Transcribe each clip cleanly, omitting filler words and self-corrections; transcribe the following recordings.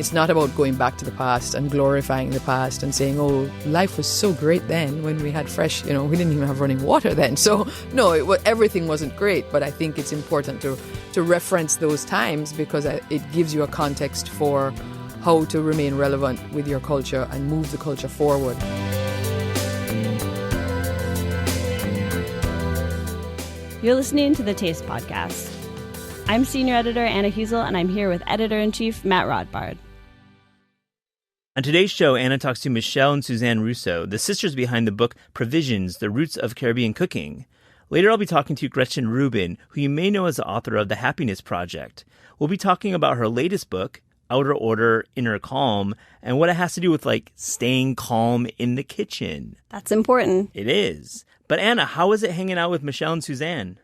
It's not about going back to the past and glorifying the past and saying, oh, life was so great then when we had fresh, we didn't even have running water then. So, no, everything wasn't great. But I think it's important to reference those times because it gives you a context for how to remain relevant with your culture and move the culture forward. You're listening to the Taste Podcast. I'm Senior Editor Anna Heasel, and I'm here with Editor-in-Chief Matt Rodbard. On today's show, Anna talks to Michelle and Suzanne Rousseau, the sisters behind the book Provisions, The Roots of Caribbean Cooking. Later, I'll be talking to Gretchen Rubin, who you may know as the author of The Happiness Project. We'll be talking about her latest book, Outer Order, Inner Calm, and what it has to do with, staying calm in the kitchen. That's important. It is. But Anna, how is it hanging out with Michelle and Suzanne?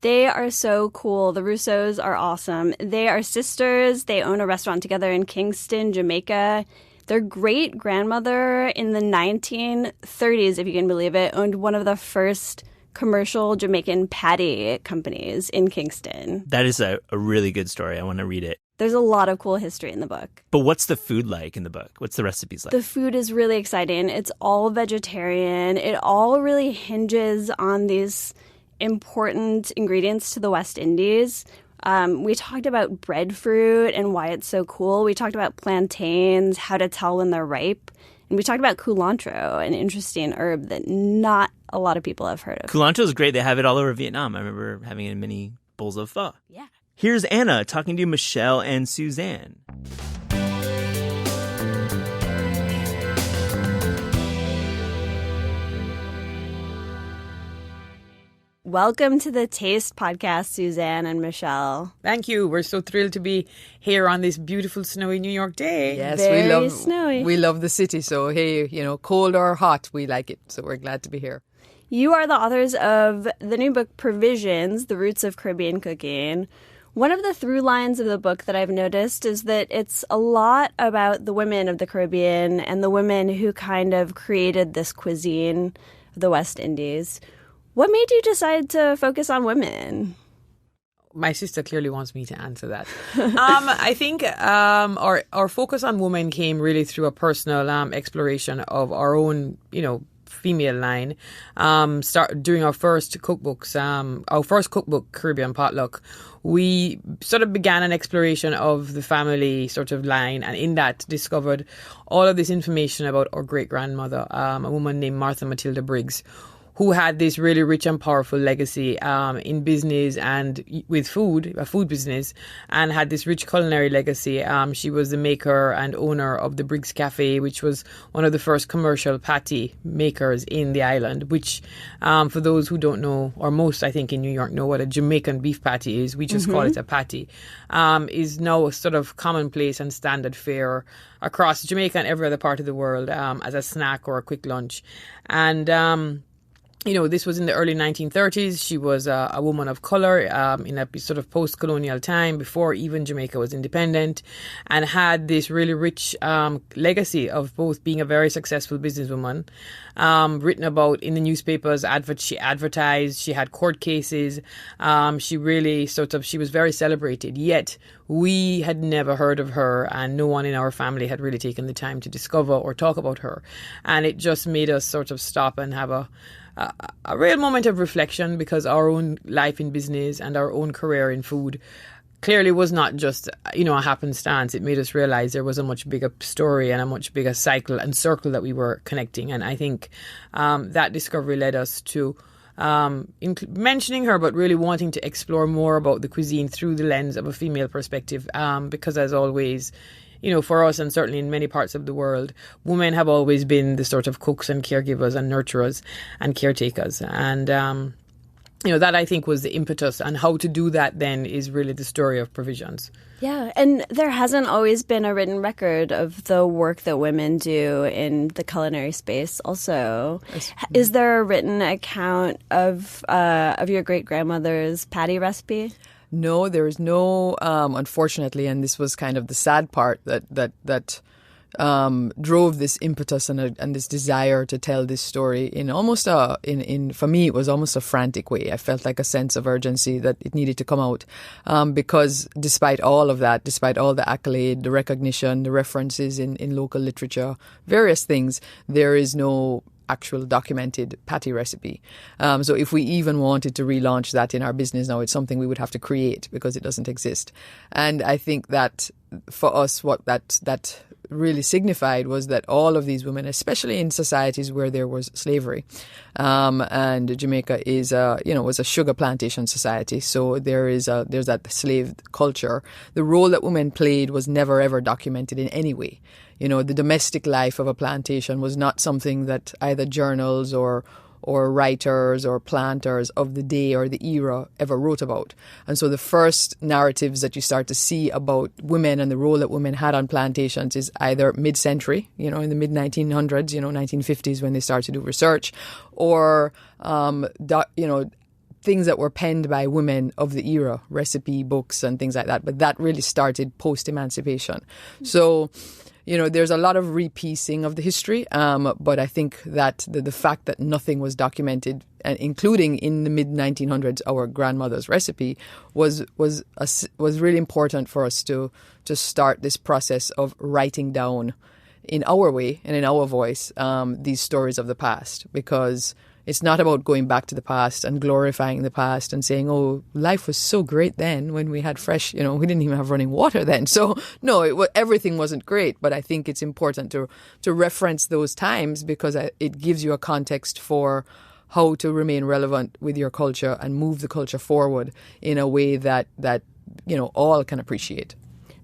They are so cool. The Rousseaus are awesome. They are sisters. They own a restaurant together in Kingston, Jamaica. Their great-grandmother in the 1930s, if you can believe it, owned one of the first commercial Jamaican patty companies in Kingston. That is a really good story. I want to read it. There's a lot of cool history in the book. But what's the food like in the book? What's the recipes like? The food is really exciting. It's all vegetarian. It all really hinges on these important ingredients to the West Indies. We talked about breadfruit and why it's so cool. We talked about plantains, how to tell when they're ripe. And we talked about culantro, an interesting herb that not a lot of people have heard of. Culantro is great. They have it all over Vietnam. I remember having it in many bowls of pho. Yeah. Here's Anna talking to Michelle and Suzanne. Welcome to the Taste Podcast, Suzanne and Michelle. Thank you. We're so thrilled to be here on this beautiful snowy New York day. Yes, Very snowy. We love the city. So, hey, cold or hot, we like it. So we're glad to be here. You are the authors of the new book, Provisions, The Roots of Caribbean Cooking. One of the through lines of the book that I've noticed is that it's a lot about the women of the Caribbean and the women who kind of created this cuisine of the West Indies. What made you decide to focus on women? My sister clearly wants me to answer that. I think our focus on women came really through a personal exploration of our own, female line. During our first cookbooks, our first cookbook, Caribbean Potluck, we sort of began an exploration of the family sort of line, and in that discovered all of this information about our great-grandmother, a woman named Martha Matilda Briggs, who had this really rich and powerful legacy in business and with food, a food business, and had this rich culinary legacy. She was the maker and owner of the Briggs Cafe, which was one of the first commercial patty makers in the island, which for those who don't know, or most I think in New York know what a Jamaican beef patty is, we just call it a patty, is now sort of commonplace and standard fare across Jamaica and every other part of the world as a snack or a quick lunch. And this was in the early 1930s. She was a woman of color in a sort of post-colonial time before even Jamaica was independent, and had this really rich legacy of both being a very successful businesswoman, written about in the newspapers. She advertised. She had court cases. She really she was very celebrated. Yet we had never heard of her, and no one in our family had really taken the time to discover or talk about her. And it just made us sort of stop and have a real moment of reflection, because our own life in business and our own career in food clearly was not just, a happenstance. It made us realize there was a much bigger story and a much bigger cycle and circle that we were connecting. And I think that discovery led us to mentioning her, but really wanting to explore more about the cuisine through the lens of a female perspective, because as always, for us, and certainly in many parts of the world, women have always been the sort of cooks and caregivers and nurturers and caretakers. And, that I think was the impetus. And how to do that then is really the story of Provisions. Yeah, and there hasn't always been a written record of the work that women do in the culinary space also. Is there a written account of your great-grandmother's patty recipe? No, there is no, unfortunately, and this was kind of the sad part that drove this impetus and this desire to tell this story in almost for me, it was almost a frantic way. I felt like a sense of urgency that it needed to come out, because despite all of that, despite all the accolade, the recognition, the references in local literature, various things, there is no actual documented patty recipe. So if we even wanted to relaunch that in our business now, it's something we would have to create because it doesn't exist. And I think that for us, what that really signified was that all of these women, especially in societies where there was slavery, and Jamaica was a sugar plantation society, so there's that slave culture. The role that women played was never ever documented in any way. The domestic life of a plantation was not something that either journals or writers or planters of the day or the era ever wrote about. And so the first narratives that you start to see about women and the role that women had on plantations is either mid-century, in the mid-1900s, 1950s when they started to do research, or, things that were penned by women of the era, recipe books and things like that. But that really started post-emancipation. So, there's a lot of repiecing of the history, but I think that the fact that nothing was documented, including in the mid-1900s, our grandmother's recipe, was really important for us to start this process of writing down in our way and in our voice these stories of the past, because it's not about going back to the past and glorifying the past and saying, oh, life was so great then when we had fresh, we didn't even have running water then. So, no, everything wasn't great. But I think it's important to reference those times because it gives you a context for how to remain relevant with your culture and move the culture forward in a way that all can appreciate.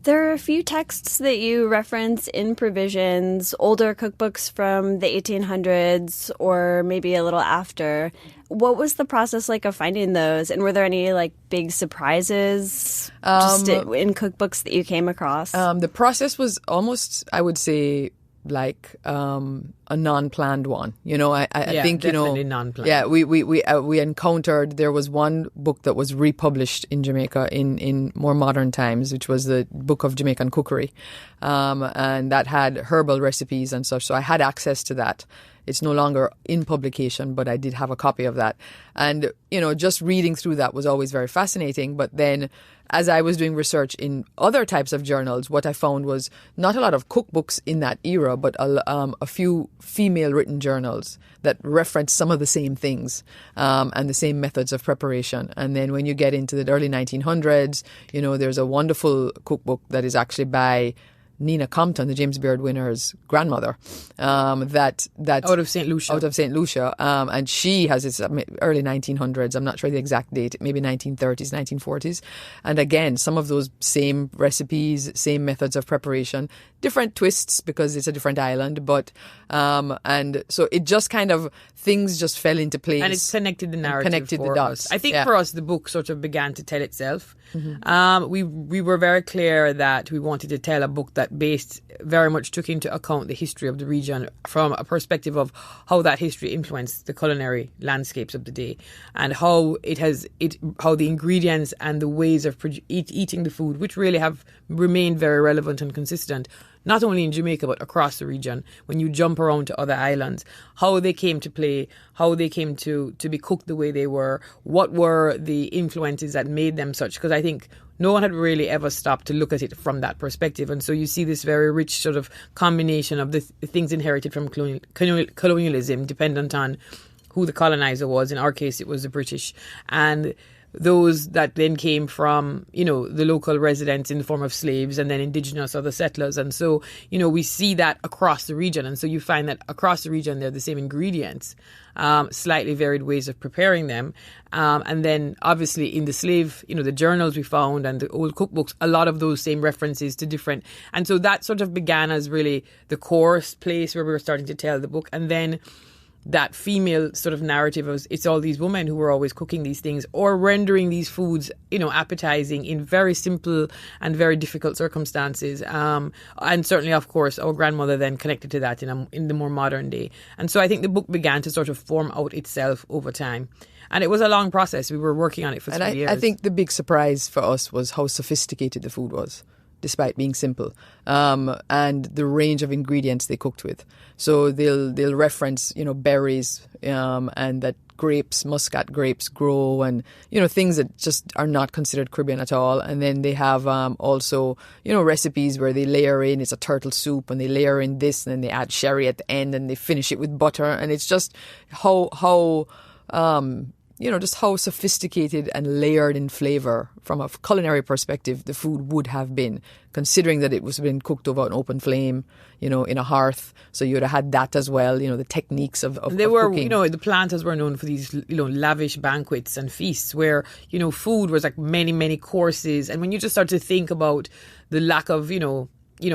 There are a few texts that you reference in Provisions, older cookbooks from the 1800s or maybe a little after. What was the process like of finding those? And were there any big surprises in cookbooks that you came across? The process was almost, I would say, a non-planned one. I think definitely non-planned. Yeah, we encountered, there was one book that was republished in Jamaica in more modern times, which was the Book of Jamaican Cookery, and that had herbal recipes and such. So I had access to that. It's no longer in publication, but I did have a copy of that. And, just reading through that was always very fascinating. But then as I was doing research in other types of journals, what I found was not a lot of cookbooks in that era, but a few female written journals that reference some of the same things and the same methods of preparation. And then when you get into the early 1900s, there's a wonderful cookbook that is actually by Nina Compton, the James Beard winner's grandmother, that out of St. Lucia. And she has this early 1900s, I'm not sure the exact date, maybe 1930s, 1940s. And again, some of those same recipes, same methods of preparation, different twists because it's a different island. But, and so it just kind of, things just fell into place. And it's connected the narrative connected for the dots. us. I think for us, the book sort of began to tell itself. Mm-hmm. We were very clear that we wanted to tell a book that very much took into account the history of the region from a perspective of how that history influenced the culinary landscapes of the day and how how the ingredients and the ways of eating the food, which really have remained very relevant and consistent, not only in Jamaica but across the region. When you jump around to other islands, how they came to play, how they came to be cooked the way they were, what were the influences that made them such, because I think no one had really ever stopped to look at it from that perspective. And so you see this very rich sort of combination of the things inherited from colonialism, dependent on who the colonizer was. In our case, it was the British. And those that then came from, the local residents in the form of slaves and then indigenous or the settlers. And so, we see that across the region. And so you find that across the region, they're the same ingredients, slightly varied ways of preparing them. And then obviously in the slave, the journals we found and the old cookbooks, a lot of those same references to different. And so that sort of began as really the core place where we were starting to tell the book. And then that female sort of narrative of it's all these women who were always cooking these things or rendering these foods, appetizing in very simple and very difficult circumstances. And certainly, of course, our grandmother then connected to that in the more modern day. And so I think the book began to sort of form out itself over time. And it was a long process. We were working on it for 3 years. I think the big surprise for us was how sophisticated the food was. despite being simple, and the range of ingredients they cooked with. So they'll reference, berries, and that grapes, muscat grapes grow, and things that just are not considered Caribbean at all. And then they have also recipes where they layer in, it's a turtle soup, and they layer in this, and then they add sherry at the end, and they finish it with butter. And it's just how just how sophisticated and layered in flavor from a culinary perspective the food would have been, considering that it was been cooked over an open flame, in a hearth. So you would have had that as well, the techniques of they were, cooking. The planters were known for these, lavish banquets and feasts where, food was like many, many courses. And when you just start to think about the lack of,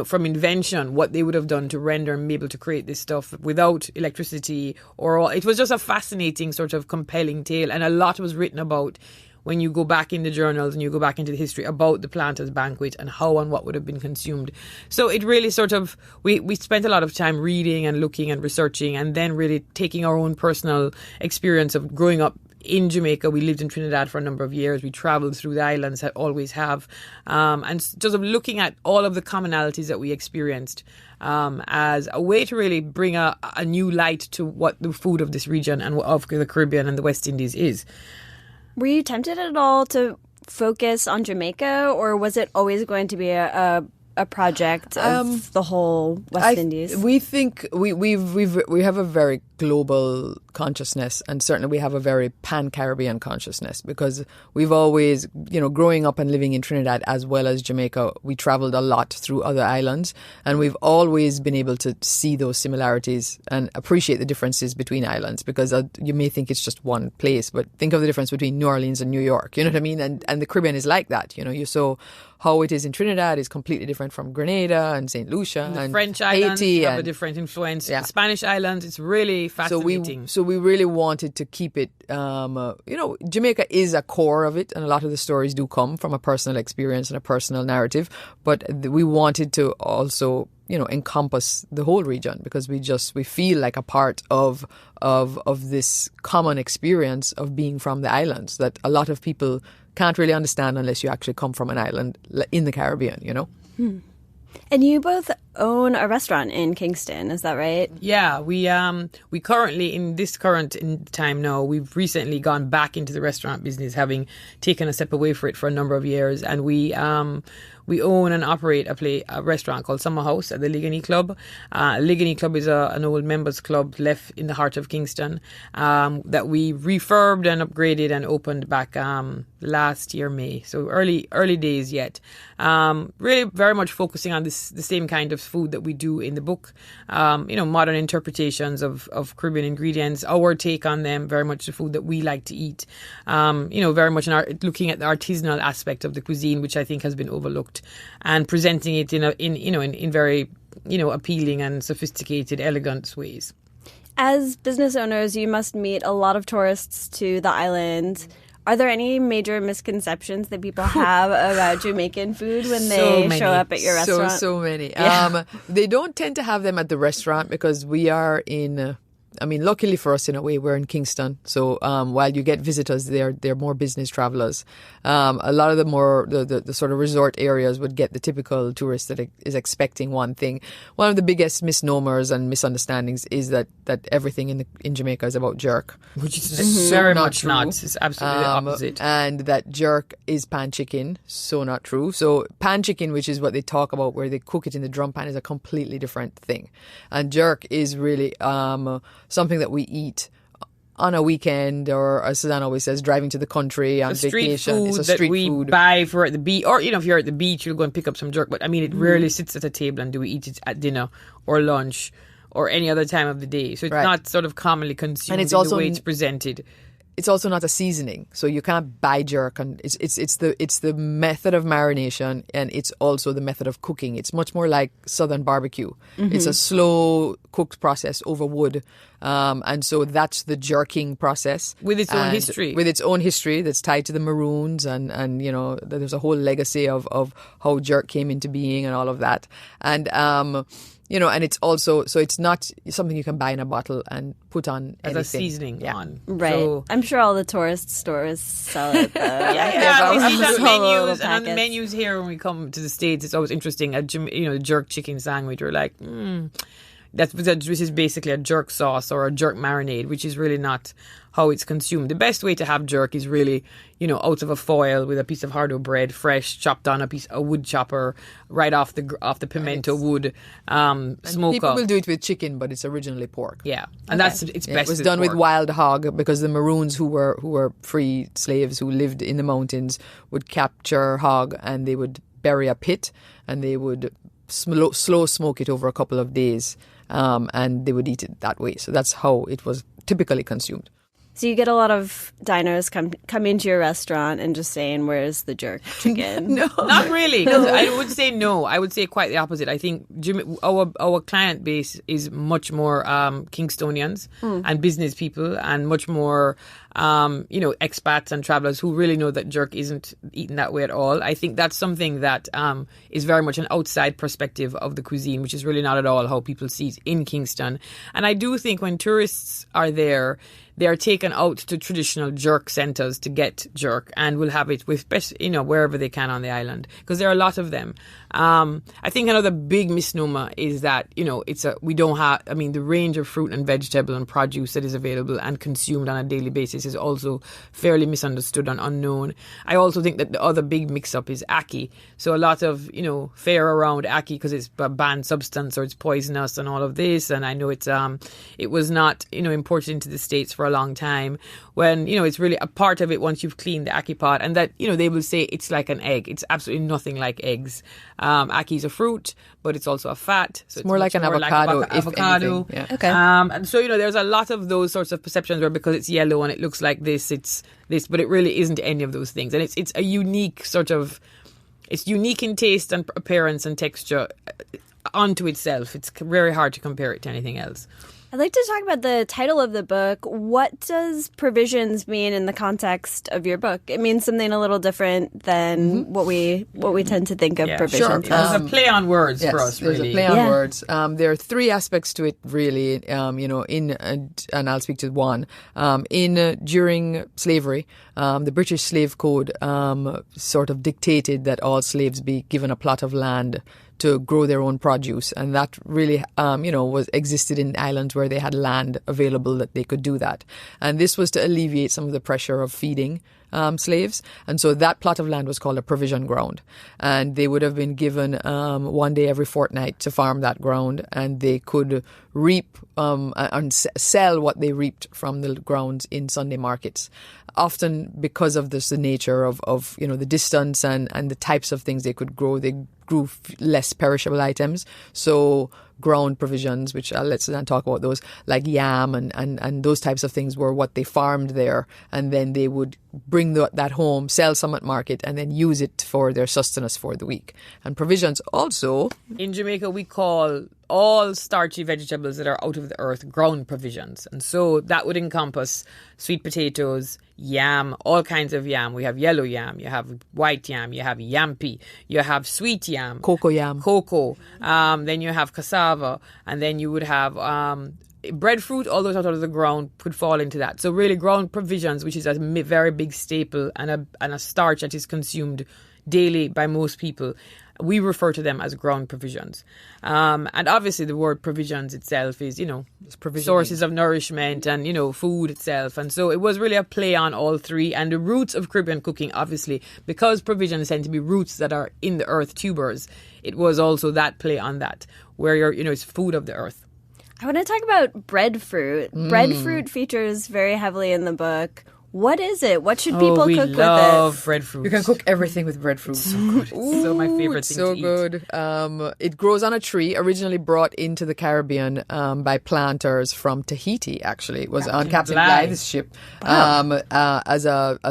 from invention, what they would have done to render and be able to create this stuff without electricity it was just a fascinating sort of compelling tale. And a lot was written about when you go back in the journals and you go back into the history about the planters' banquet and how and what would have been consumed. So it really sort of, we spent a lot of time reading and looking and researching, and then really taking our own personal experience of growing up in Jamaica. We lived in Trinidad for a number of years. We travelled through the islands, always have, and just of looking at all of the commonalities that we experienced as a way to really bring a new light to what the food of this region and of the Caribbean and the West Indies is. Were you tempted at all to focus on Jamaica, or was it always going to be a project of the whole West Indies? We think we have a very global consciousness, and certainly we have a very pan-Caribbean consciousness, because we've always, growing up and living in Trinidad as well as Jamaica, we traveled a lot through other islands, and we've always been able to see those similarities and appreciate the differences between islands, because you may think it's just one place, but think of the difference between New Orleans and New York, you know what I mean? And the Caribbean is like that, so how it is in Trinidad is completely different from Grenada and St. Lucia and the French islands Haiti have a different influence. Yeah. The Spanish islands, it's really fascinating. So we really wanted to keep it, Jamaica is a core of it, and a lot of the stories do come from a personal experience and a personal narrative, but we wanted to also encompass the whole region, because we feel like a part of this common experience of being from the islands that a lot of people can't really understand unless you actually come from an island in the Caribbean, And you both own a restaurant in Kingston, is that right? Yeah, we currently, in this current time now, we've recently gone back into the restaurant business, having taken a step away for it for a number of years, and we own and operate a restaurant called Summer House at the Ligony Club. Ligony Club is an old members club left in the heart of Kingston that we refurbed and upgraded and opened back last year, May. So early days yet. Really very much focusing on the same kind of food that we do in the book. Modern interpretations of Caribbean ingredients, our take on them, very much the food that we like to eat. Very much looking at the artisanal aspect of the cuisine, which I think has been overlooked, and presenting it in very appealing and sophisticated, elegant ways. As business owners, you must meet a lot of tourists to the island. Are there any major misconceptions that people have about Jamaican food when they show up at your restaurant? So many. Yeah. They don't tend to have them at the restaurant, because we are in... luckily for us, in a way, we're in Kingston. So while you get visitors, they're more business travelers. A lot of the sort of resort areas would get the typical tourist that is expecting one thing. One of the biggest misnomers and misunderstandings is that everything in Jamaica is about jerk, which is very much not. It's absolutely the opposite. And that jerk is pan chicken. So not true. So pan chicken, which is what they talk about, where they cook it in the drum pan, is a completely different thing. And jerk is really something that we eat on a weekend, or as Suzanne always says, driving to the country on vacation. It's a street food that we buy for at the beach, or if you're at the beach, you'll go and pick up some jerk. But it rarely sits at a table, and do we eat it at dinner or lunch or any other time of the day? So it's not sort of commonly consumed, and it's also the way it's presented. It's also not a seasoning, so you can't buy jerk, and it's the method of marination, and it's also the method of cooking. It's much more like Southern barbecue. Mm-hmm. It's a slow cooked process over wood, And so that's the jerking process. With its own history. With its own history that's tied to the Maroons and there's a whole legacy of how jerk came into being and all of that. And, and it's also, so it's not something you can buy in a bottle and put on as anything. a seasoning on. Right. So, I'm sure all the tourist stores sell it, though. we see Just some little menus, and on the packets. menus here when we come to the States, it's always interesting. A jerk chicken sandwich, we're like, which is basically a jerk sauce or a jerk marinade, which is really not how it's consumed. The best way to have jerk is really, out of a foil with a piece of hardo bread, fresh, chopped on a wood chopper, right off the pimento wood, smoker. People will do it with chicken, but it's originally pork. Yeah, and it's best. It was with done with pork. wild hog because the Maroons who were free slaves who lived in the mountains would capture hog and they would bury a pit and they would slow smoke it over a couple of days. And they would eat it that way. So that's how it was typically consumed. So you get a lot of diners come into your restaurant and just saying, "Where's the jerk chicken?" No, not really. 'Cause I would say no. I would say quite the opposite. I think our client base is much more Kingstonians and business people, and much more expats and travelers who really know that jerk isn't eaten that way at all. I think that's something that is very much an outside perspective of the cuisine, which is really not at all how people see it in Kingston. And I do think when tourists are there, they are taken out to traditional jerk centres to get jerk and will have it with, wherever they can on the island, because there are a lot of them. I think another big misnomer is that, the range of fruit and vegetable and produce that is available and consumed on a daily basis is also fairly misunderstood and unknown. I also think that the other big mix-up is ackee. So a lot of, fare around ackee because it's a banned substance or it's poisonous and all of this. And I know it was not, imported into the States for a long time when, it's really a part of it once you've cleaned the ackee pot, and that, they will say it's like an egg. It's absolutely nothing like eggs. Ackee is a fruit, but it's also a fat. So it's more like an avocado, if anything. Yeah. Okay. And so, there's a lot of those sorts of perceptions where because it's yellow and it looks like this, it's this, but it really isn't any of those things. And it's a unique it's unique in taste and appearance and texture onto itself. It's very hard to compare it to anything else. I'd like to talk about the title of the book. What does provisions mean in the context of your book? It means something a little different than what we tend to think of provisions. Sure. There's a play on words for us, really. There's a play on words. There are three aspects to it, really, and I'll speak to one. During slavery, the British Slave Code sort of dictated that all slaves be given a plot of land to grow their own produce, and that really, was existed in islands where they had land available that they could do that. And this was to alleviate some of the pressure of feeding slaves, and so that plot of land was called a provision ground, and they would have been given 1 day every fortnight to farm that ground, and they could reap and sell what they reaped from the grounds in Sunday markets. Often because of the nature of the distance and the types of things they could grow, they grew less perishable items. So ground provisions, which I'll let Suzanne talk about those, like yam and those types of things were what they farmed there. And then they would bring that home, sell some at market, and then use it for their sustenance for the week. And provisions also... In Jamaica, we call all starchy vegetables that are out of the earth ground provisions. And so that would encompass sweet potatoes, yam, all kinds of yam. We have yellow yam, you have white yam, you have yampi, you have sweet yam. Cocoa yam. Cocoa. Then you have cassava. And then you would have breadfruit, all those out of the ground could fall into that. So really ground provisions, which is a very big staple and a starch that is consumed daily by most people. We refer to them as ground provisions. And obviously the word provisions itself is, sources of nourishment and, food itself. And so it was really a play on all three. And the roots of Caribbean cooking, obviously, because provisions tend to be roots that are in the earth, tubers, it was also that play on that, where it's food of the earth. I want to talk about breadfruit. Breadfruit features very heavily in the book. What is it? What should people we cook with love it? breadfruit. You can cook everything with breadfruit. So good. It's so my favorite It's thing so to eat. good. It grows on a tree, originally brought into the Caribbean by planters from Tahiti. Actually, it was on Captain Blythe's ship as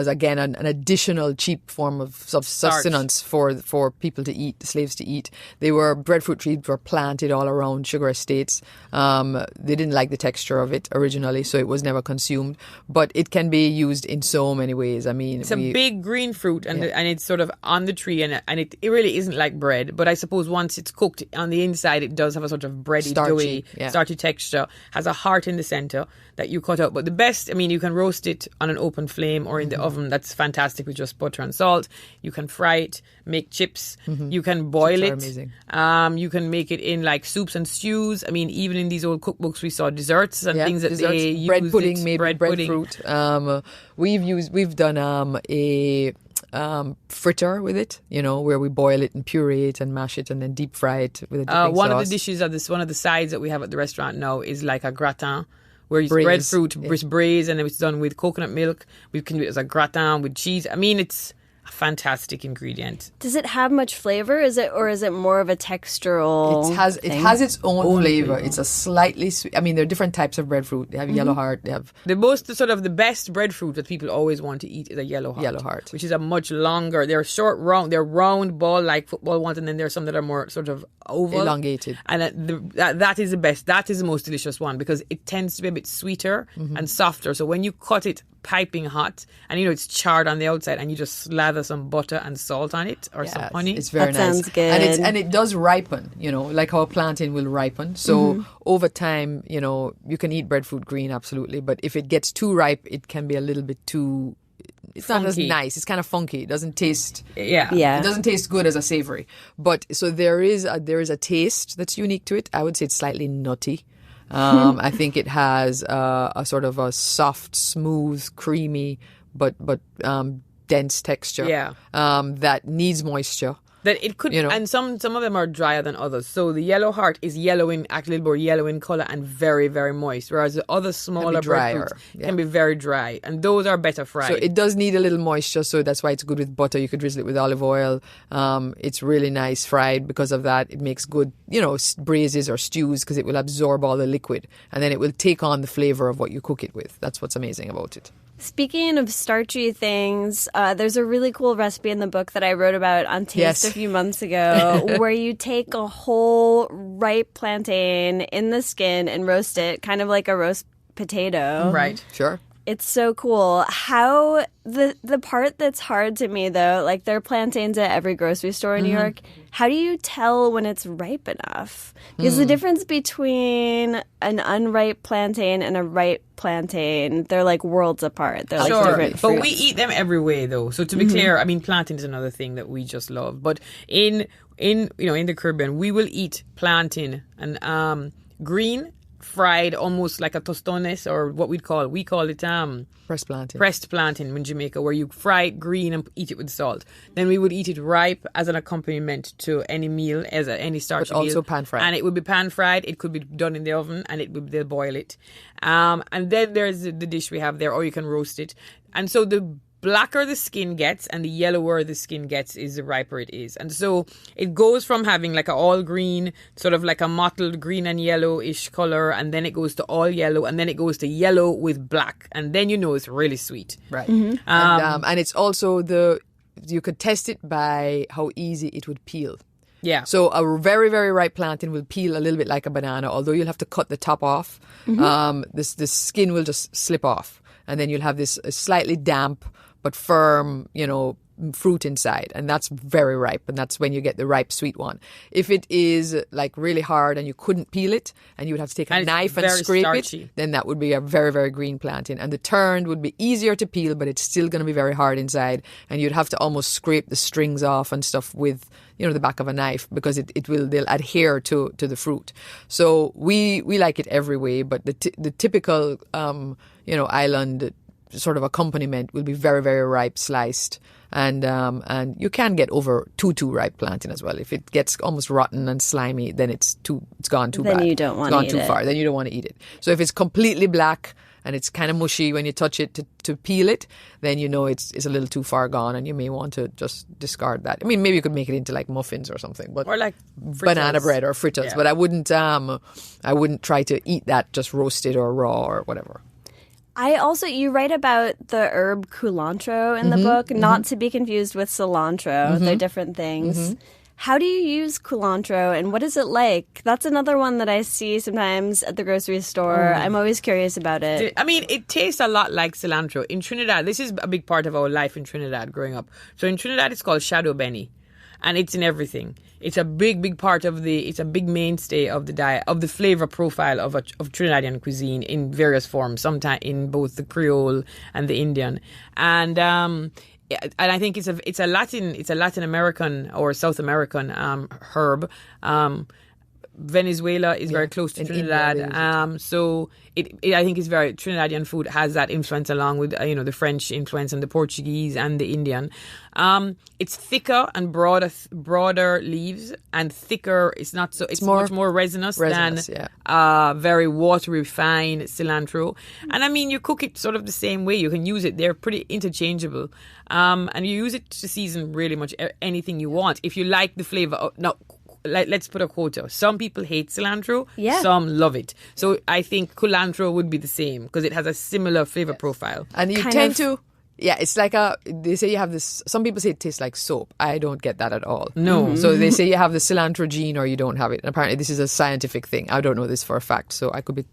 again an additional cheap form of sustenance for people to eat, the slaves to eat. Breadfruit trees were planted all around sugar estates. They didn't like the texture of it originally, so it was never consumed. But it can be used in so many ways. I mean, it's a big green fruit, and it's sort of on the tree, and it really isn't like bread. But I suppose once it's cooked on the inside, it does have a sort of bready, doughy, starchy texture. Has a heart in the center that you cut out. But the best, I mean, you can roast it on an open flame or in the oven. That's fantastic with just butter and salt. You can fry it, make chips. You can boil it. Amazing. You can make it in like soups and stews. I mean, even in these old cookbooks, we saw desserts and things that they use. Bread pudding, maybe breadfruit. We've done a fritter with it, where we boil it and puree it and mash it and then deep fry it with a dipping one sauce. of the dishes of this, one of the sides that we have at the restaurant now is like a gratin, where it's Braise. breadfruit, braised, and it's done with coconut milk. We can do it as a gratin with cheese. I mean, it's a fantastic ingredient. Does it have much flavor? Is it more of a textural? It has its own flavor. It's a slightly sweet. I mean, there are different types of breadfruit. They have yellow heart. They have the best breadfruit that people always want to eat is a yellow heart, which is a much longer. They're short, round. They're round ball like football ones, and then there are some that are more sort of oval, elongated. And that is the best. That is the most delicious one because it tends to be a bit sweeter and softer. So when you cut it piping hot, and it's charred on the outside, and you just slather some butter and salt on it or some honey. It's very nice. Sounds good. And it does ripen, like how a plantain will ripen. So over time, you can eat breadfruit green, absolutely. But if it gets too ripe, it can be a little bit too... It's not as nice. It's kind of funky. It doesn't taste... Yeah. It doesn't taste good as a savory. But so there is a taste that's unique to it. I would say it's slightly nutty. I think it has a sort of a soft, smooth, creamy, but dense texture. That needs moisture. That it could, and some of them are drier than others. So the yellow heart is yellowing, actually a little more yellow in color and very, very moist. Whereas the other smaller breadfruits can be very dry, and those are better fried. So it does need a little moisture, so that's why it's good with butter. You could drizzle it with olive oil. It's really nice fried because of that. It makes good, braises or stews because it will absorb all the liquid, and then it will take on the flavor of what you cook it with. That's what's amazing about it. Speaking of starchy things, there's a really cool recipe in the book that I wrote about on Taste a few months ago where you take a whole ripe plantain in the skin and roast it, kind of like a roast potato. Right. Sure. It's so cool. How the part that's hard to me though, like there are plantains at every grocery store in New York. How do you tell when it's ripe enough? Because the difference between an unripe plantain and a ripe plantain, they're like worlds apart. They're like different fruits. But we eat them every way though. So to be clear, I mean plantain is another thing that we just love. But in the Caribbean, we will eat plantain and green, fried almost like a tostones, or what we call it pressed plantain in Jamaica, where you fry it green and eat it with salt. Then we would eat it ripe as an accompaniment to any meal, as any starchy meal. But also pan fried. And it would be pan fried. It could be done in the oven, and they'll boil it. And then there's the dish we have there, or you can roast it. And so the blacker the skin gets and the yellower the skin gets is the riper it is. And so it goes from having like an all green, sort of like a mottled green and yellowish color, and then it goes to all yellow, and then it goes to yellow with black, and then it's really sweet. Right. And it's also you could test it by how easy it would peel. Yeah. So a very, very ripe plantain will peel a little bit like a banana, although you'll have to cut the top off. The skin will just slip off, and then you'll have this slightly damp but firm, fruit inside, and that's very ripe, and that's when you get the ripe sweet one. If it is like really hard and you couldn't peel it, and you would have to take a knife and scrape it, then that would be a very, very green plantain. And the turned would be easier to peel, but it's still going to be very hard inside, and you'd have to almost scrape the strings off and stuff with the back of a knife, because they'll adhere to the fruit. So we like it every way, but the typical island sort of accompaniment will be very, very ripe, sliced, and you can get over too ripe plantain as well. If it gets almost rotten and slimy, then it's gone too bad. Then you don't want to eat it. It's gone too far. Then you don't want to eat it. So if it's completely black and it's kind of mushy when you touch it to peel it, then you know it's a little too far gone and you may want to just discard that. I mean, maybe you could make it into like muffins or something, but Or like banana bread or fritters. Yeah. But I wouldn't try to eat that just roasted or raw or whatever. You write about the herb culantro in the book, not to be confused with cilantro. They're different things. How do you use culantro and what is it like? That's another one that I see sometimes at the grocery store. I'm always curious about it. I mean, it tastes a lot like cilantro. In Trinidad, this is a big part of our life in Trinidad growing up. So in Trinidad, it's called shadow benny. And it's in everything. It's a big part of it's a big mainstay of the diet, of the flavor profile of Trinidadian cuisine in various forms, sometimes in both the Creole and the Indian. And I think it's a Latin American or South American herb. Venezuela is very close to Trinidad, so I think it's very Trinidadian food has that influence along with the French influence and the Portuguese and the Indian. It's thicker and broader leaves and thicker. It's not so. It's much more resinous than very watery fine cilantro. And I mean, you cook it sort of the same way. You can use it. They're pretty interchangeable, and you use it to season really much anything you want. If you like the flavor, let's put a quota. Some people hate cilantro. Yeah. Some love it. So I think culantro would be the same because it has a similar flavor profile. And you it's like they say you have this, some people say it tastes like soap. I don't get that at all. No. So they say you have the cilantro gene or you don't have it. And apparently this is a scientific thing. I don't know this for a fact, so I could be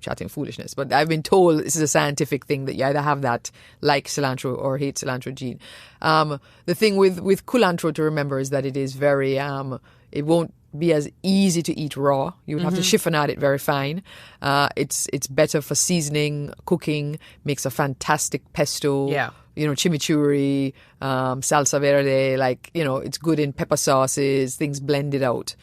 chatting foolishness. But I've been told this is a scientific thing that you either have that like cilantro or hate cilantro gene. The thing with culantro to remember is that it is very... it won't be as easy to eat raw. You would have to chiffonade it very fine. It's better for seasoning, cooking, makes a fantastic pesto. Yeah. Chimichurri, salsa verde, it's good in pepper sauces, things blended out.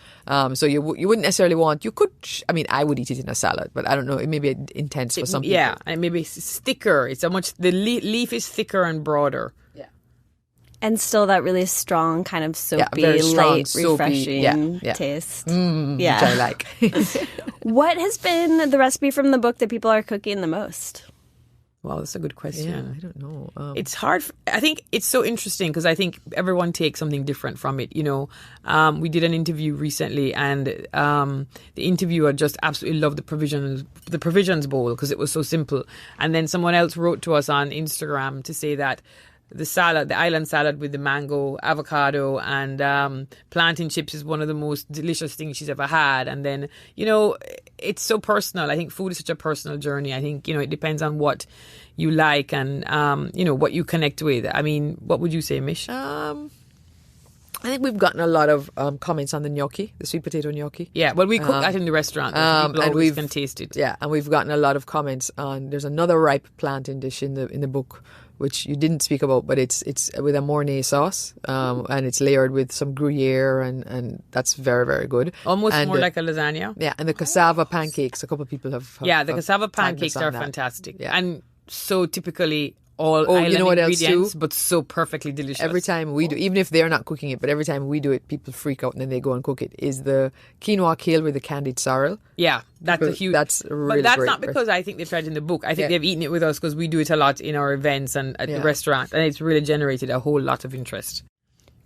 So you wouldn't necessarily I would eat it in a salad, but I don't know, it may be intense for some people. Yeah, and maybe it's thicker. The leaf is thicker and broader. And still that really strong, kind of soapy, very strong, light, soapy, refreshing taste. Which I like. What has been the recipe from the book that people are cooking the most? Well, that's a good question. Yeah, I don't know. It's hard. I think it's so interesting because I think everyone takes something different from it. We did an interview recently, and the interviewer just absolutely loved the provisions bowl because it was so simple. And then someone else wrote to us on Instagram to say that the island salad with the mango, avocado, and plantain chips is one of the most delicious things she's ever had. And then, it's so personal. I think food is such a personal journey. I think, it depends on what you like and, what you connect with. I mean, what would you say, Mish? I think we've gotten a lot of comments on the gnocchi, the sweet potato gnocchi. Yeah, well, we cook that in the restaurant. People always can taste it. Yeah, and we've gotten a lot of comments on. There's another ripe plantain dish in the book, which you didn't speak about, but it's with a Mornay sauce, and it's layered with some Gruyere, and that's very, very good. Almost more like a lasagna. Yeah, and the cassava pancakes. A couple of people have the cassava pancakes are fantastic, and so typically. All island what else ingredients, too? But so perfectly delicious. Every time we do, even if they're not cooking it, but every time we do it, people freak out and then they go and cook it, is the quinoa kale with the candied sorrel. Yeah, that's a huge... That's really But that's great not because I think they tried it in the book. I think they've eaten it with us because we do it a lot in our events and at the restaurant, and it's really generated a whole lot of interest.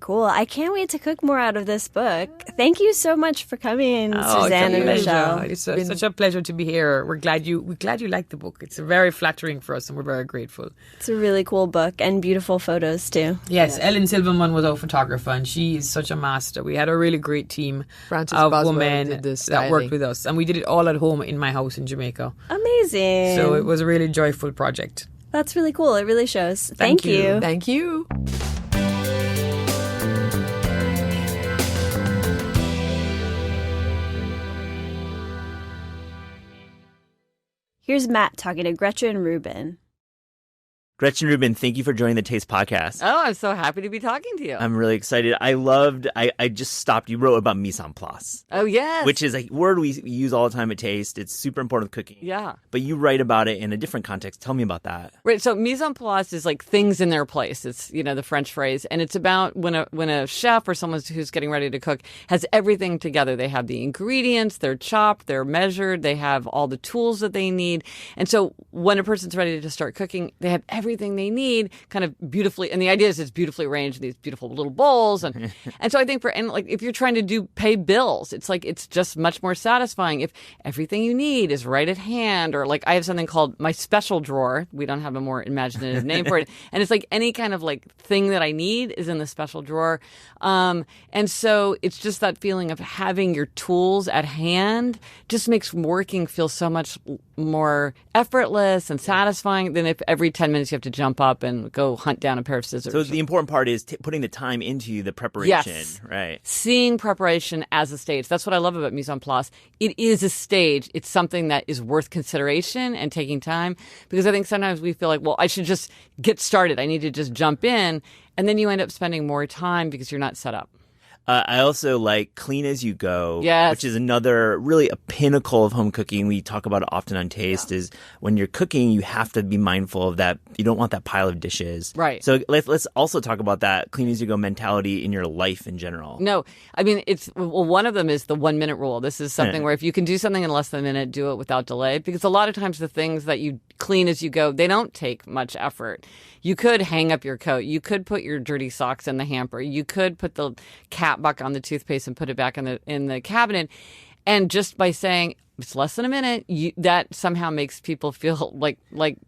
Cool. I can't wait to cook more out of this book. Thank you so much for coming, Suzanne and Michelle. It's such a pleasure to be here. We're glad you like the book. It's very flattering for us, and we're very grateful. It's a really cool book and beautiful photos too. Yes, Ellen Silverman was our photographer, and she is such a master. We had a really great team of women that worked with us, and we did it all at home in my house in Jamaica. Amazing. So it was a really joyful project. That's really cool. It really shows. Thank you. Thank you. Here's Matt talking to Gretchen Rubin. Gretchen Rubin, thank you for joining the Taste Podcast. Oh, I'm so happy to be talking to you. I'm really excited. I just stopped. You wrote about mise en place. Oh, yes. Which is a word we use all the time at Taste. It's super important with cooking. Yeah. But you write about it in a different context. Tell me about that. Right. So mise en place is like things in their place. It's, the French phrase. And it's about when a chef or someone who's getting ready to cook has everything together. They have the ingredients, they're chopped, they're measured, they have all the tools that they need. And so when a person's ready to start cooking, they have everything they need kind of beautifully. And the idea is it's beautifully arranged in these beautiful little bowls. And so I think if you're trying to pay bills, it's just much more satisfying if everything you need is right at hand. Or like I have something called my special drawer. We don't have a more imaginative name for it. And it's like any kind of like thing that I need is in the special drawer. And so it's just that feeling of having your tools at hand just makes working feel so much more effortless and satisfying than if every 10 minutes you have to jump up and go hunt down a pair of scissors. So the important part is putting the time into the preparation, yes. Right? Seeing preparation as a stage. That's what I love about mise en place. It is a stage. It's something that is worth consideration and taking time, because I think sometimes we feel like, well, I should just get started. I need to just jump in. And then you end up spending more time because you're not set up. I also like clean as you go, yes. Which is another really a pinnacle of home cooking. We talk about it often on Taste is when you're cooking, you have to be mindful of that. You don't want that pile of dishes. Right. So let's also talk about that clean as you go mentality in your life in general. No, I mean, one of them is the 1 minute rule. This is something where if you can do something in less than a minute, do it without delay. Because a lot of times the things that you clean as you go, they don't take much effort. You could hang up your coat. You could put your dirty socks in the hamper. You could put the cap back on the toothpaste and put it back in the cabinet. And just by saying it's less than a minute, that somehow makes people feel like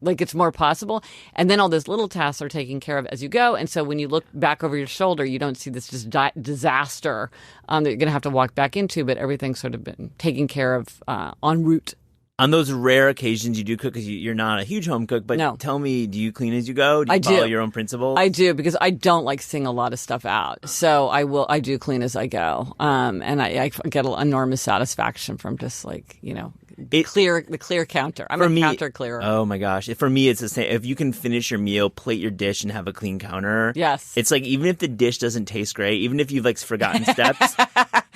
it's more possible. And then all those little tasks are taken care of as you go. And so when you look back over your shoulder, you don't see this just disaster that you're going to have to walk back into, but everything's sort of been taken care of en route. On those rare occasions you do cook, because you're not a huge home cook, but no. Tell me, do you clean as you go? Do you follow your own principles? I do, because I don't like seeing a lot of stuff out. So I do clean as I go. And I get enormous satisfaction from just like, the clear counter. I'm a counter clearer. Oh my gosh. For me, it's the same. If you can finish your meal, plate your dish, and have a clean counter. Yes. It's like, even if the dish doesn't taste great, even if you've like forgotten steps,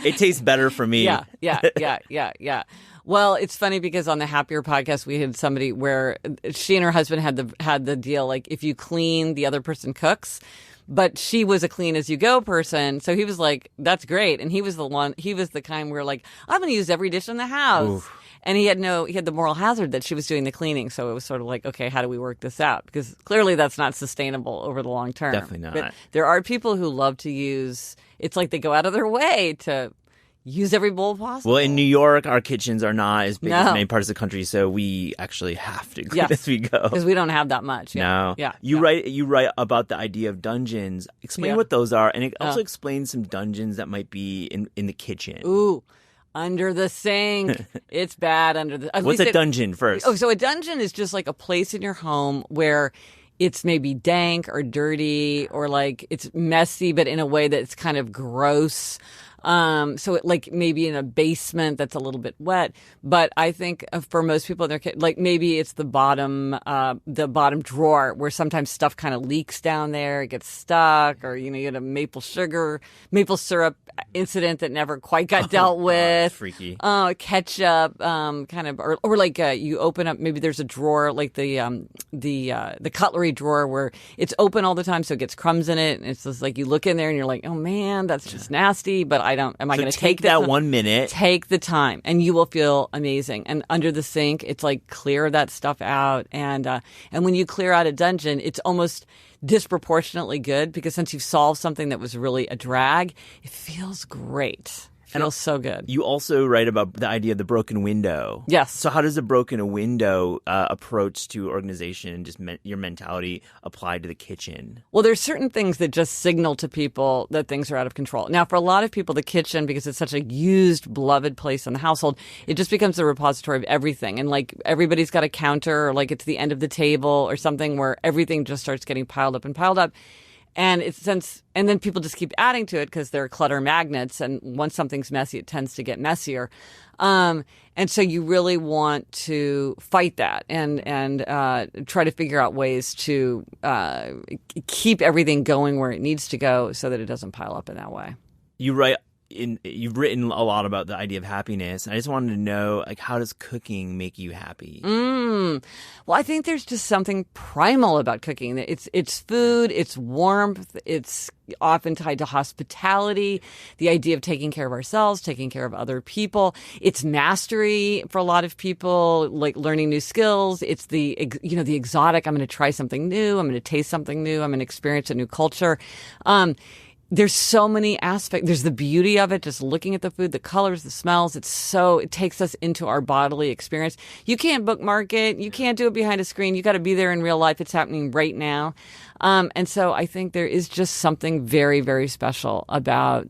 it tastes better for me. Yeah. Well, it's funny because on the Happier podcast, we had somebody where she and her husband had the deal, like if you clean, the other person cooks. But she was a clean as you go person. So he was like, that's great. And he was the kind where like, I'm going to use every dish in the house. Oof. And he had the moral hazard that she was doing the cleaning. So it was sort of like, okay, how do we work this out? Because clearly that's not sustainable over the long term. Definitely not. But there are people who love to it's like they go out of their way to use every bowl possible. Well, in New York, our kitchens are not as big as many parts of the country, so we actually have to clean as we go. Because we don't have that much. Yeah. No. Yeah. You write about the idea of dungeons. Explain what those are, and it also explains some dungeons that might be in the kitchen. Ooh. Under the sink. It's bad under the... What's a dungeon first? Oh, so a dungeon is just like a place in your home where it's maybe dank or dirty or like it's messy, but in a way that's kind of gross. So it, like maybe in a basement that's a little bit wet, but I think for most people in their like maybe it's the bottom drawer where sometimes stuff kind of leaks down there, it gets stuck, or you get a maple syrup incident that never quite got dealt with. Freaky. Ketchup, kind of, or like you open up, maybe there's a drawer like the cutlery drawer where it's open all the time, so it gets crumbs in it, and it's just like you look in there and you're like, oh man, that's just nasty, but am I going to take that 1 minute? Take the time, and you will feel amazing. And under the sink, it's like clear that stuff out. And when you clear out a dungeon, it's almost disproportionately good because since you've solved something that was really a drag, it feels great. Feels so good. You also write about the idea of the broken window. Yes. So how does the broken window approach to organization and just your mentality apply to the kitchen? Well, there's certain things that just signal to people that things are out of control. Now, for a lot of people, the kitchen, because it's such a used, beloved place in the household, it just becomes a repository of everything. And like everybody's got a counter, or like it's the end of the table or something where everything just starts getting piled up and piled up. And then people just keep adding to it because they're clutter magnets. And once something's messy, it tends to get messier. And so you really want to fight that and try to figure out ways to keep everything going where it needs to go so that it doesn't pile up in that way. You've written a lot about the idea of happiness. I just wanted to know, like, how does cooking make you happy? Well, I think there's just something primal about cooking. It's food, it's warmth, it's often tied to hospitality, the idea of taking care of ourselves, taking care of other people. It's mastery for a lot of people, like learning new skills. It's the exotic. I'm going to try something new. I'm going to taste something new. I'm going to experience a new culture. There's so many aspects. There's the beauty of it, just looking at the food, the colors, the smells. It takes us into our bodily experience. You can't bookmark it. You can't do it behind a screen. You got to be there in real life. It's happening right now. And so I think there is just something very, very special about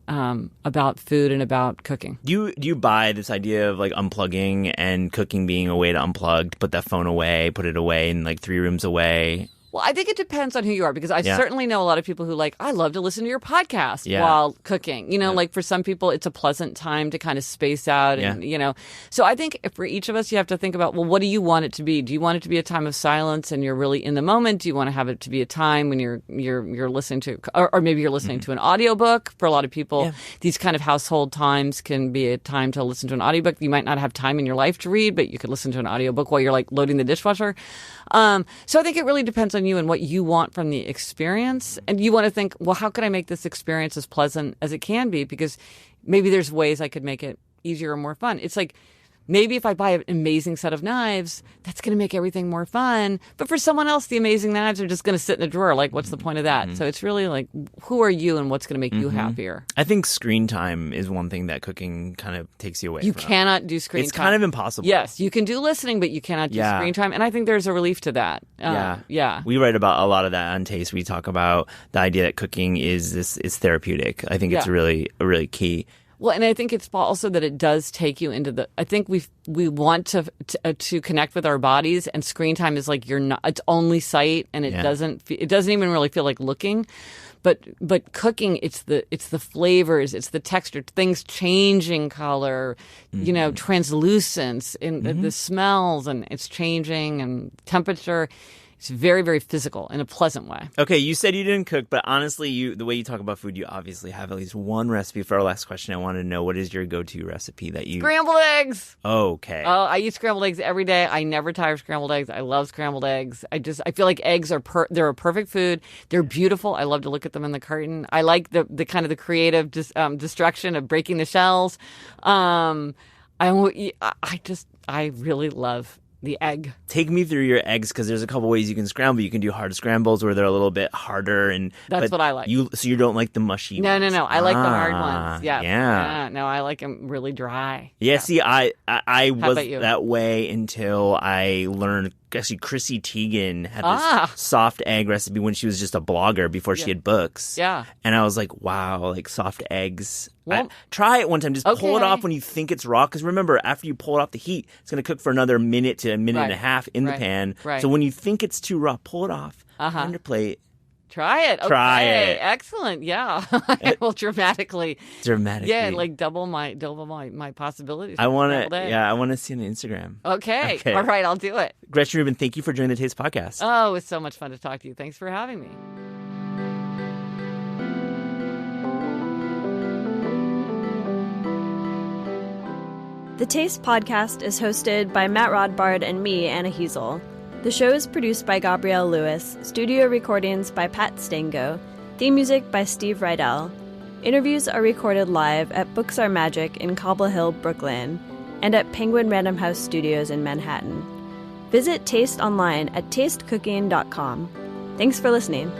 food and about cooking. Do you buy this idea of like unplugging and cooking being a way to unplug, put that phone away, put it away in like 3 rooms away? Well, I think it depends on who you are, because I certainly know a lot of people who I love to listen to your podcast while cooking. Like for some people, it's a pleasant time to kind of space out and, So I think for each of us, you have to think about, well, what do you want it to be? Do you want it to be a time of silence and you're really in the moment? Do you want to have it to be a time when you're listening to, or maybe you're listening to an audiobook? For a lot of people, these kind of household times can be a time to listen to an audiobook. You might not have time in your life to read, but you could listen to an audiobook while you're loading the dishwasher. So I think it really depends on you and what you want from the experience. And you want to think, well, how can I make this experience as pleasant as it can be? Because maybe there's ways I could make it easier or more fun. It's like, maybe if I buy an amazing set of knives, that's going to make everything more fun. But for someone else, the amazing knives are just going to sit in a drawer. What's the point of that? So it's really who are you and what's going to make you happier? I think screen time is one thing that cooking kind of takes you away You from. cannot do screen time. It's kind of impossible. Yes, you can do listening, but you cannot do screen time. And I think there's a relief to that. Yeah. We write about a lot of that on Taste. We talk about the idea that cooking is therapeutic. I think it's really key. Well, and I think it's also that it does take you into I think we want to connect with our bodies, and screen time is it's only sight, and it doesn't even really feel like looking. But cooking, it's the flavors, it's the texture, things changing color, translucence, and the smells, and it's changing, and temperature. It's very, very physical in a pleasant way. Okay, you said you didn't cook, but honestly, the way you talk about food, you obviously have at least one recipe. For our last question, I wanted to know, what is your go-to recipe that you... Scrambled eggs! Okay. Oh, I eat scrambled eggs every day. I never tire of scrambled eggs. I love scrambled eggs. I feel like eggs are they're a perfect food. They're beautiful. I love to look at them in the carton. I like the kind of the creative destruction of breaking the shells. I really love the egg. Take me through your eggs, because there's a couple ways you can scramble. You can do hard scrambles where they're a little bit harder, that's what I like. So you don't like the mushy No, ones? No. I like the hard ones. Yeah. No, I like them really dry. Yeah. See, I was about you? that way until I learned. Actually, Chrissy Teigen had this soft egg recipe when she was just a blogger before she had books. Yeah. And I was like, wow, soft eggs. Well, try it one time. Just pull it off when you think it's raw. Because remember, after you pull it off the heat, it's going to cook for another minute to a minute and a half in the pan. Right. So when you think it's too raw, pull it off. On your plate. Try it. Okay. Try it. Excellent. Yeah. I will dramatically. Yeah, double my possibilities. I want to. Yeah, I want to see it on Instagram. Okay. All right. I'll do it. Gretchen Rubin, thank you for joining the Taste Podcast. Oh, it was so much fun to talk to you. Thanks for having me. The Taste Podcast is hosted by Matt Rodbard and me, Anna Heasel. The show is produced by Gabrielle Lewis, studio recordings by Pat Stango, theme music by Steve Rydell. Interviews are recorded live at Books Are Magic in Cobble Hill, Brooklyn, and at Penguin Random House Studios in Manhattan. Visit Taste online at tastecooking.com. Thanks for listening.